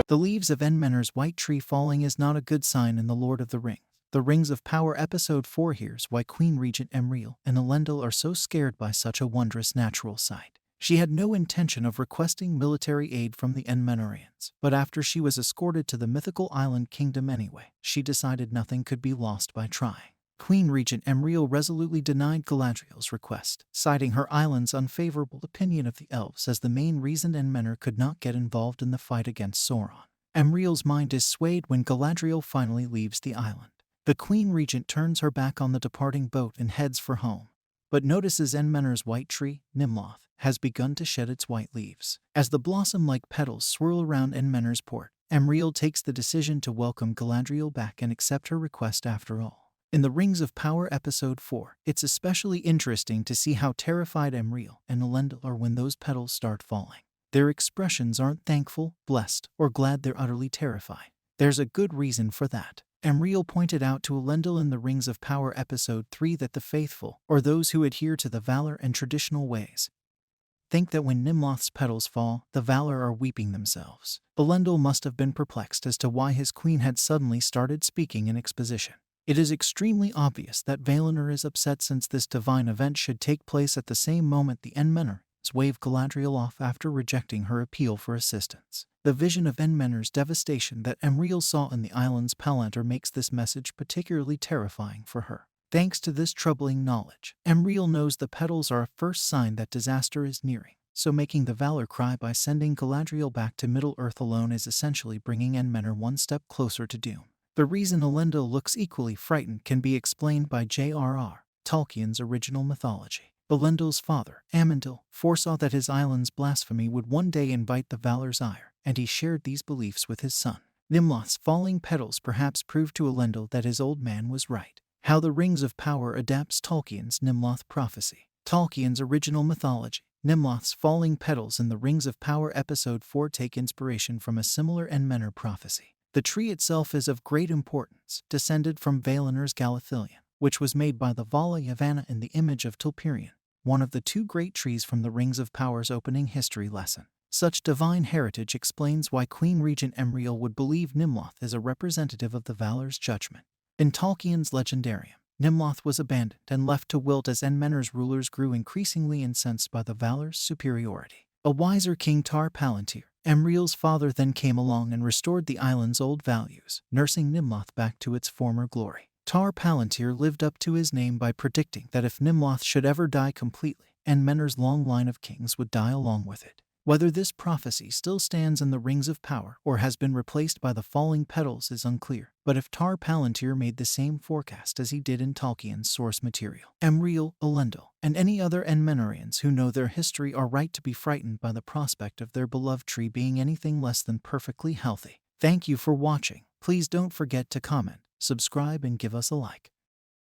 The leaves of Númenor's white tree falling is not a good sign in The Lord of the Rings. The Rings of Power Episode 4. Here's why Queen Regent Míriel and Elendil are so scared by such a wondrous natural sight. She had no intention of requesting military aid from the Númenóreans, but after she was escorted to the mythical island kingdom anyway, she decided nothing could be lost by trying. Queen Regent Míriel resolutely denied Galadriel's request, citing her island's unfavorable opinion of the elves as the main reason Númenor could not get involved in the fight against Sauron. Míriel's mind is swayed when Galadriel finally leaves the island. The Queen Regent turns her back on the departing boat and heads for home, but notices Númenor's white tree, Númenor, has begun to shed its white leaves. As the blossom-like petals swirl around Númenor's port, Míriel takes the decision to welcome Galadriel back and accept her request after all. In the Rings of Power Episode 4, it's especially interesting to see how terrified Míriel and Elendil are when those petals start falling. Their expressions aren't thankful, blessed, or glad. They're utterly terrified. There's a good reason for that. Míriel pointed out to Elendil in the Rings of Power Episode 3 that the faithful, or those who adhere to the valor and traditional ways, think that when Númenor's petals fall, the valor are weeping themselves. Elendil must have been perplexed as to why his queen had suddenly started speaking in exposition. It is extremely obvious that Valinor is upset since this divine event should take place at the same moment the Númenóreans wave Galadriel off after rejecting her appeal for assistance. The vision of Númenor's devastation that Míriel saw in the island's Palantir makes this message particularly terrifying for her. Thanks to this troubling knowledge, Míriel knows the petals are a first sign that disaster is nearing, so making the valor cry by sending Galadriel back to Middle-earth alone is essentially bringing Númenor one step closer to doom. The reason Elendil looks equally frightened can be explained by J.R.R. Tolkien's original mythology. Elendil's father, Amandil, foresaw that his island's blasphemy would one day invite the valor's ire, and he shared these beliefs with his son. Númenor's falling petals perhaps proved to Elendil that his old man was right. How the Rings of Power adapts Tolkien's Númenor prophecy. Tolkien's original mythology, Númenor's falling petals in the Rings of Power Episode 4 take inspiration from a similar Númenor prophecy. The tree itself is of great importance, descended from Valinor's Galadriel, which was made by the Vala Yavanna in the image of Telperion, one of the two great trees from the Rings of Power's opening history lesson. Such divine heritage explains why Queen Regent Míriel would believe Númenor is a representative of the valor's judgment. In Tolkien's Legendarium, Númenor was abandoned and left to wilt as Númenor's rulers grew increasingly incensed by the valor's superiority. A wiser king, Tar Palantir, Míriel's father, then came along and restored the island's old values, nursing Númenor back to its former glory. Tar Palantir lived up to his name by predicting that if Númenor should ever die completely, Númenor's long line of kings would die along with it. Whether this prophecy still stands in the Rings of Power or has been replaced by the falling petals is unclear, but if Tar Palantir made the same forecast as he did in Tolkien's source material, Míriel, Elendil, and any other Númenóreans who know their history are right to be frightened by the prospect of their beloved tree being anything less than perfectly healthy. Thank you for watching. Please don't forget to comment, subscribe, and give us a like.